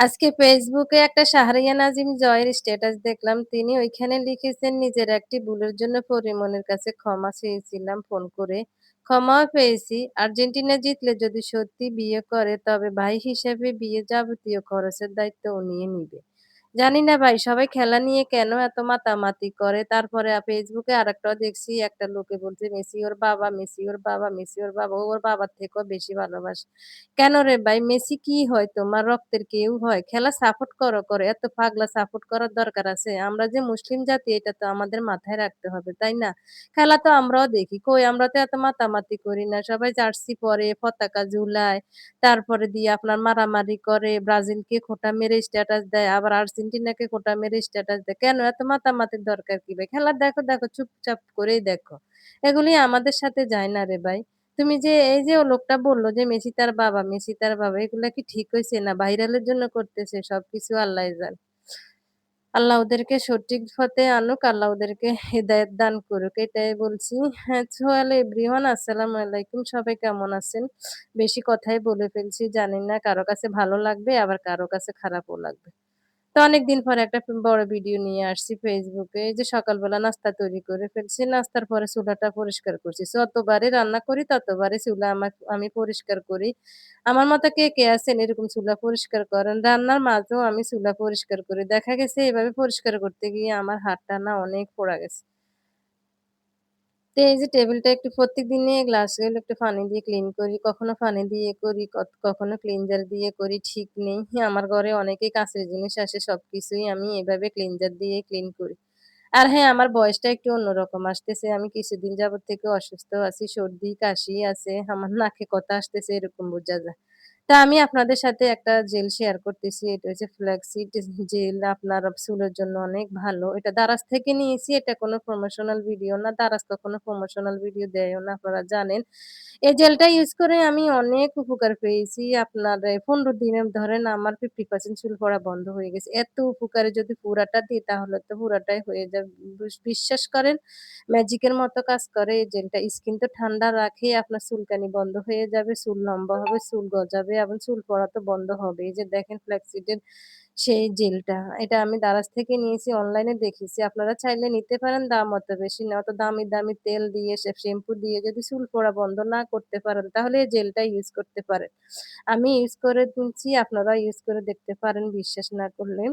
আজকে ফেসবুকে একটা শাহরিয়ার নাজিম জয়ের স্ট্যাটাস দেখলাম। তিনি ওইখানে লিখেছেন, নিজের একটি ভুলের জন্য পরিমণের কাছে ক্ষমা চেয়েছিলাম ফোন করে। ক্ষমাও পেয়েছি। আর্জেন্টিনা জিতলে যদি সত্যি বিয়ে করে তবে ভাই হিসেবে বিয়ে যাবতীয় খরচের দায়িত্ব ও নিয়ে নিবে। জানি না ভাই, সবাই খেলা নিয়ে কেন এত মাতামাতি করে? তারপরে ফেসবুকে আরেকটাও দেখছি, একটা লোকে বলছে মেসি ওর বাবা, মেসি ওর বাবা, মেসি ওর বাবা। ও ওর বাবার থেকেও বেশি ভালোবাসে। কেন রে ভাই? মেসি কি হয়? তোমার রক্তের কেউ হয়? খেলা সাপোর্ট করো। এত পাগলা সাপোর্ট করার দরকার আছে? আমরা যে মুসলিম জাতি এটা তো আমাদের মাথায় রাখতে হবে, তাই না? খেলা তো আমরাও দেখি। কই আমরা তো এত মাতামাতি করি না। সবাই জার্সি পরে, পতাকা ঝুলায়, তারপরে দিয়ে আপনার মারামারি করে, ব্রাজিলকে খোঁটা মেরে স্ট্যাটাস দেয়, আবার আর্জেন্টিনাকে খোঁটা মেরে স্ট্যাটাস দেয়। কেন এত মাতামাতির দরকার কি ভাই? খেলা দেখো, চুপচাপ করেই দেখো। এগুলি আমাদের সাথে যায় না রে ভাই। তুমি যে এই যে ও লোকটা বলল যে মেসি তার বাবা, মেসি তার বাবা, এগুলা কি ঠিক হইছে? না ভাইরালের জন্য করতেছে? সবকিছু আল্লাহই জানে। আল্লাহ ওদেরকে সঠিক পথে আনুক, আল্লাহ ওদেরকে হেদায়েত দান করুক। এটাই বলছি। হ্যাঁ, সো হ্যালো এভরিওয়ান, আসসালামু আলাইকুম। সবাই কেমন আছেন? বেশি কথাই বলে ফেলছি। জানি না কারো কাছে ভালো লাগবে, আবার কারো কাছে খারাপও লাগবে। তো অনেকদিন পরে একটা বড় ভিডিও নিয়ে আসছি ফেসবুকে। এই যে সকালবেলা নাস্তা তৈরি করে ফেলছি। নাস্তার পরে চুলাটা পরিষ্কার করছি। যতবারই রান্না করি ততবারই চুলা আমি পরিষ্কার করি। আমার মতো কে আছেন এরকম চুলা পরিষ্কার করেন? রান্নার মাঝেও আমি চুলা পরিষ্কার করি। দেখা গেছে এভাবে পরিষ্কার করতে গিয়ে আমার হাতটা না অনেক পোড়া গেছে। তো এই যে টেবিলটা একটু প্রত্যেকদিনে গ্লাসগুলো একটু পানি দিয়ে ক্লিন করি। কখনো পানি দিয়ে করি, কখনো ক্লিনজার দিয়ে করি, ঠিক নেই। আমার ঘরে অনেকেই কাঁচের জিনিস আসে, সবকিছুই আমি এভাবে ক্লিনজার দিয়ে ক্লিন করি। আর হ্যাঁ, আমার বয়সটা একটু অন্যরকম আসতেছে। আমি কিছুদিন যাবত থেকে অসুস্থ আছি। সর্দি, কাশি আছে। আমার নাকে কথা আসতেছে, এরকম বোঝা যায়। তা আমি আপনাদের সাথে একটা জেল শেয়ার করতেছি। এটা হচ্ছে ফ্ল্যাক্সিড জেল। আপনার চুলের জন্য অনেক ভালো। এটা দারাজ থেকে নিয়েছি। এটা কোনো প্রমোশনাল ভিডিও না। দারাজ কখনো প্রমোশনাল ভিডিও দেয়ও না, আপনারা জানেন। এই জেলটা ইউজ করে আমি অনেক উপকার পেয়েছি। আপনার ১৫ দিনে ধরেন আমার 50% চুল পড়া বন্ধ হয়ে গেছে। এত উপকারে যদি পুরাটা দিই তাহলে তো পুরাটাই হয়ে যাবে। বিশ্বাস করেন, ম্যাজিকের মতো কাজ করে এই জেলটা। স্কিন তো ঠান্ডা রাখে, আপনার চুলকানি বন্ধ হয়ে যাবে, চুল লম্বা হবে, চুল গজাবে এবং চুল পড়া তো বন্ধ হবে। এই যে দেখেন ফ্ল্যাক্সিডের সেই জেলটা। এটা আমি দারাজ থেকে নিয়েছি, অনলাইনে দেখেছি। আপনারা চাইলে নিতে পারেন, দাম অত বেশি না। অত দামি তেল দিয়ে শ্যাম্পু দিয়ে যদি চুল পড়া বন্ধ না করতে পারেন তাহলে এই জেলটা ইউজ করতে পারেন। আমি ইউজ করে দিচ্ছি, আপনারা ইউজ করে দেখতে পারেন বিশ্বাস না করলে।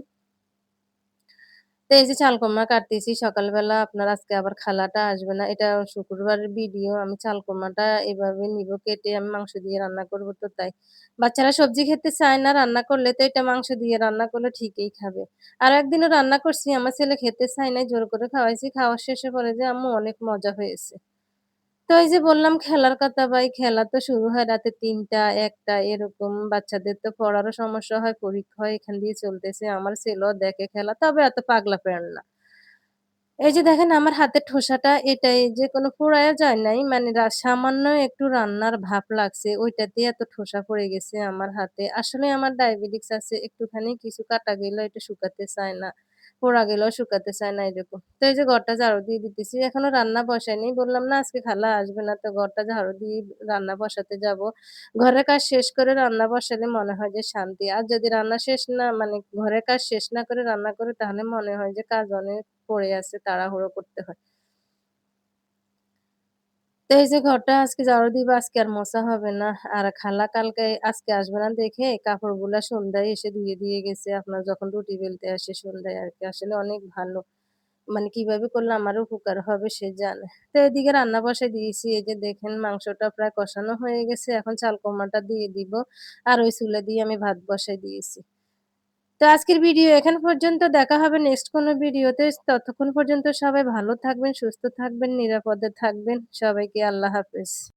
তো এই যে চালকুমড়া কাটতেছি সকালবেলা, আপনার আজকে আবার খালাটা আসবে না। এটা শুক্রবারের ভিডিও। আমি চালকুমড়াটা এভাবে নিবো, কেটে আমি মাংস দিয়ে রান্না করব তো তাই। বাচ্চারা সবজি খেতে চায় না, রান্না করলে তো এটা মাংস দিয়ে রান্না করলে ঠিকই খাবে। আর একদিনও রান্না করছি, আমার ছেলে খেতে চায় নাই, জোর করে খাওয়াইছি। খাওয়ার শেষে বলে যে, "আম্মু অনেক মজা হয়েছে।" তো এই যে বললাম খেলার কথা ভাই, খেলা তো শুরু হয় রাতে ৩টা, ১টা এরকম। বাচ্চাদের তো পড়ারও সমস্যা হয়, পরীক্ষা হয়, এখান দিয়ে চলতেছে। আমার ছেলেও দেখে খেলা, তবে এত পাগলাপ্যান না। এই যে দেখেন আমার হাতের ঠোসাটা, এটাই যে কোনো পোড়ায়া যায় নাই। মানে সামান্য একটু রান্নার ভাপ লাগছে, ওইটাতেই এত ঠোসা পড়ে গেছে আমার হাতে। আসলে আমার ডায়াবেটিকস আছে, একটুখানি কিছু কাটা গেলেও এটা শুকাতে চায় না। পোড়া গেলেও শুকাতে চায় না এরকম। তো এই যে ঘরটা ঝাড়ু দিয়ে দিতেছি। এখনো রান্না বসাইনি। বললাম না আজকে খালা আসবে না, তো ঘরটা ঝাড়ু দিয়ে রান্না বসাতে যাবো। ঘরের কাজ শেষ করে রান্না বসালে মনে হয় যে শান্তি। আর যদি রান্না শেষ না, মানে ঘরের কাজ শেষ না করে রান্না করি তাহলে মনে হয় যে কাজ অনেক পড়ে আছে, তাড়াহুড়ো করতে হয়। তো এই যে ঘরটা আজকে ঝাড়ু দিব, আজকে আর মোছা হবে না। আর খালা কালকে আজকে আসবে না দেখে কাপড়গুলা সন্ধ্যায় এসে ধুয়ে দিয়ে গেছে। আপনার যখন রুটি বেলতে আসে সন্ধ্যায় আরকি। আসলে অনেক ভালো। মানে কিভাবে করলে আমারও উপকার হবে সে জানে। তো এদিকে রান্না বসায় দিয়েছি। এই যে দেখেন মাংসটা প্রায় কষানো হয়ে গেছে। এখন চালকুমড়াটা দিয়ে দিব। আর ওই চুলা দিয়ে আমি ভাত বসায় দিয়েছি। তো আজকের ভিডিও এখান পর্যন্ত। দেখা হবে নেক্সট কোনো ভিডিওতে। ততক্ষণ পর্যন্ত সবাই ভালো থাকবেন, সুস্থ থাকবেন, নিরাপদে থাকবেন। সবাইকে আল্লাহ হাফেজ।